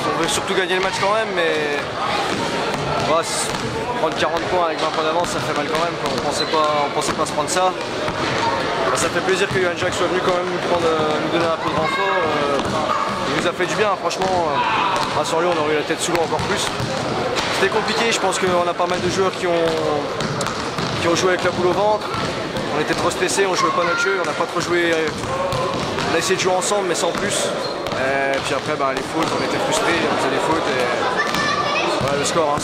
On veut surtout gagner le match quand même, mais prendre 40 points avec 20 points d'avance, ça fait mal quand même. On pensait pas se prendre ça. Ça fait plaisir que Johan Jacques soit venu quand même nous donner un peu de renfort. Il nous a fait du bien, franchement. Sans lui, on aurait eu la tête sous l'eau encore plus. C'était compliqué, je pense qu'on a pas mal de joueurs qui ont joué avec la boule au ventre. On était trop stressés, on jouait pas notre jeu, on n'a pas trop joué. On a essayé de jouer ensemble, mais sans plus. Et puis après, les fautes, on était frustrés, on faisait des fautes. Et voilà, le score, 102-62.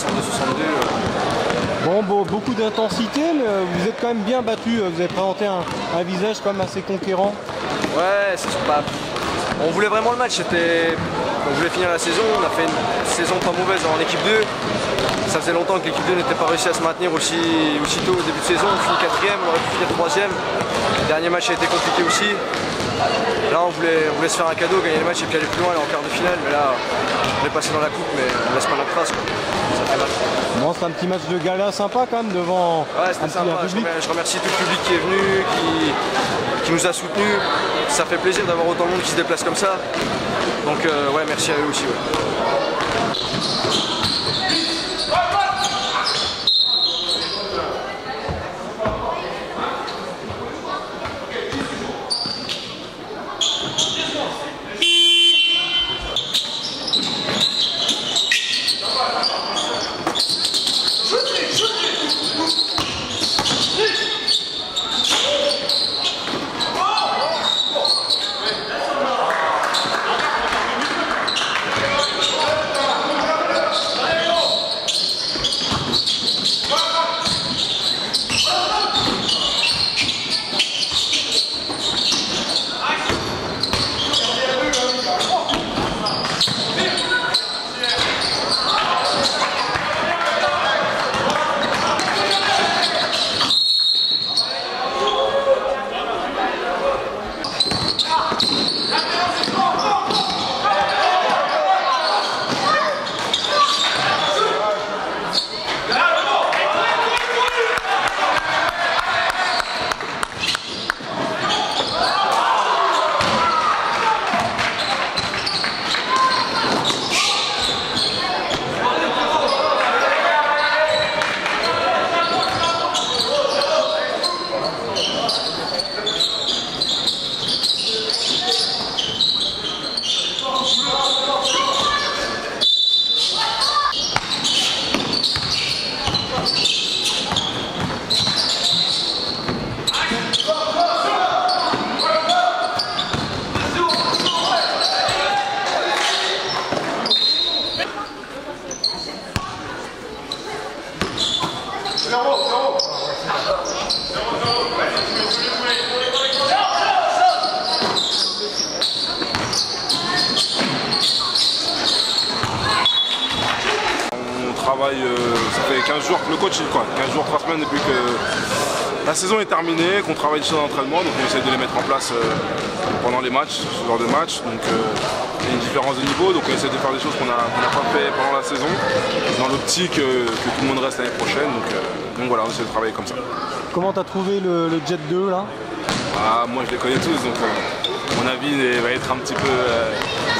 Bon, beaucoup d'intensité, mais vous êtes quand même bien battu. Vous avez présenté un visage quand même assez conquérant. Ouais, c'est pas. On voulait vraiment le match. On voulait finir la saison. On a fait une saison pas mauvaise en équipe 2. Ça faisait longtemps que l'équipe 2 n'était pas réussi à se maintenir aussitôt au début de saison. On finit 4e, on aurait pu finir 3e. Le dernier match a été compliqué aussi. Là, on voulait se faire un cadeau, gagner le match et puis aller plus loin, aller en quart de finale. Mais là, on est passé dans la coupe, mais on laisse pas notre trace, quoi. Ça fait mal. Bon, c'est un petit match de gala sympa quand même devant ouais, c'était sympa. Je remercie tout le public qui est venu, qui nous a soutenus. Ça fait plaisir d'avoir autant de monde qui se déplace comme ça. Donc ouais, merci à eux aussi. Ouais. Ça fait 15 jours, le coach, 15 jours, 3 semaines depuis que la saison est terminée, qu'on travaille sur l'entraînement, donc on essaie de les mettre en place pendant les matchs, ce genre de match. Donc il y a une différence de niveau, donc on essaie de faire des choses qu'on n'a pas fait pendant la saison, dans l'optique que tout le monde reste l'année prochaine. Donc voilà, on essaie de travailler comme ça. Comment t'as trouvé le Jet 2 là? Moi je les connais tous, donc mon avis va être un petit peu...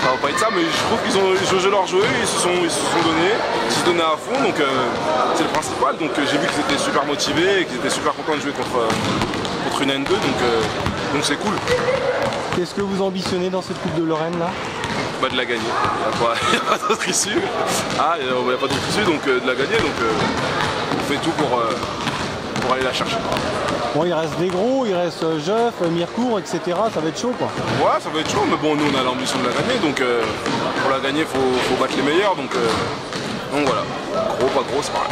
ça va pas être ça, mais je trouve qu'ils ont joué leur jeu, ils se sont donnés, ils se donnaient à fond, donc c'est le principal. Donc j'ai vu qu'ils étaient super motivés et qu'ils étaient super contents de jouer contre une N2, donc c'est cool. Qu'est-ce que vous ambitionnez dans cette Coupe de Lorraine là? De la gagner, il n'y a pas d'autre issue. Il n'y a pas d'autre issue, donc de la gagner, donc on fait tout pour aller la chercher. Bon, il reste des gros, il reste Jeuf, Mirecourt, etc. Ça va être chaud quoi. Ouais, ça va être chaud, mais bon, nous on a l'ambition de la gagner, donc pour la gagner, il faut battre les meilleurs, donc voilà. Gros, pas gros, c'est pareil.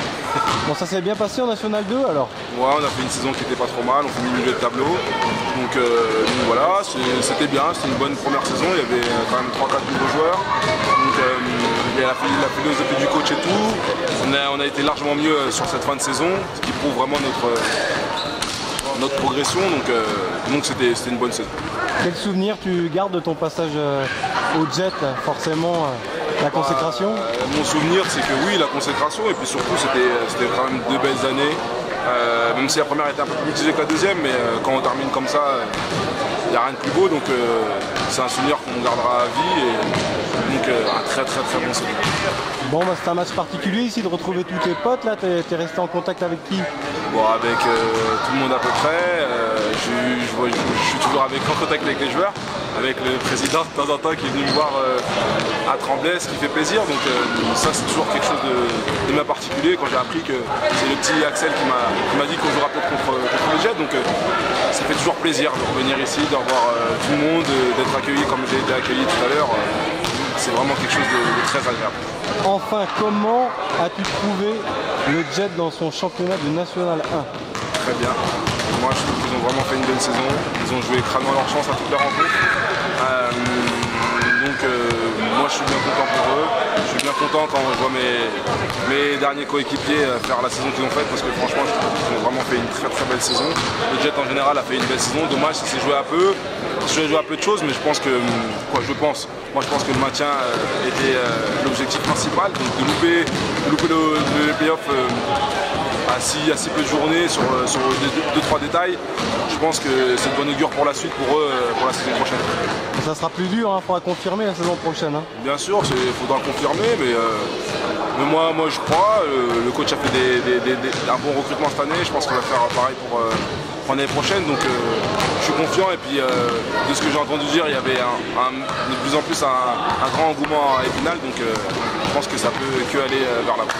Bon, ça s'est bien passé en National 2 alors? Ouais, on a fait une saison qui était pas trop mal, on finit milieu de tableau. Donc voilà, c'était bien, c'était une bonne première saison, il y avait quand même 3-4 nouveaux joueurs. Donc il y a la philosophie du coach et tout. On a été largement mieux sur cette fin de saison, ce qui prouve vraiment notre progression. Donc c'était une bonne saison. Quel souvenir tu gardes de ton passage au Jet, forcément la consécration? Mon souvenir, c'est que oui, la consécration, et puis surtout c'était quand même 2 belles années. Même si la première était un peu plus mitigée que la deuxième, mais quand on termine comme ça, il n'y a rien de plus beau, donc c'est un souvenir qu'on gardera à vie, et donc un très bon souvenir. Bon, bah, c'est un match particulier ici de retrouver tous tes potes, là, t'es resté en contact avec qui? Bon, avec tout le monde à peu près, je suis toujours en contact avec les joueurs, avec le président de temps en temps qui est venu me voir à Tremblay, ce qui fait plaisir, donc ça c'est toujours quelque chose de bien particulier. Quand j'ai appris que c'est le petit Axel qui m'a dit qu'on jouera peut-être contre les Jets, donc ça fait toujours plaisir de revenir ici, de revoir tout le monde, d'être accueilli comme j'ai été accueilli tout à l'heure. C'est vraiment quelque chose de très agréable. Enfin, comment as-tu trouvé le Jet dans son championnat de National 1? Très bien. Moi je trouve qu'ils ont vraiment fait une belle saison. Ils ont joué crânement leur chance à toutes les rencontres. Moi je suis bien content pour eux. Je suis bien content quand je vois mes derniers coéquipiers faire la saison qu'ils ont faite, parce que franchement je trouve qu'ils ont vraiment fait une très belle saison. Le Jet en général a fait une belle saison. Dommage, ça s'est joué à peu. Je joué à peu de choses, mais je pense que moi je pense que le maintien était l'objectif principal. Donc de louper le play-off à si peu de journées sur 2-3 détails, je pense que c'est de bon augure pour la suite, pour eux, pour la saison prochaine. Ça sera plus dur, il faudra confirmer la saison prochaine. Hein. Bien sûr, il faudra confirmer, mais moi je crois, le coach a fait un bon recrutement cette année, je pense qu'il va faire pareil pour l'année prochaine, donc je suis confiant, et puis de ce que j'ai entendu dire, il y avait de plus en plus un grand engouement à Épinal, donc je pense que ça peut que aller vers l'avant.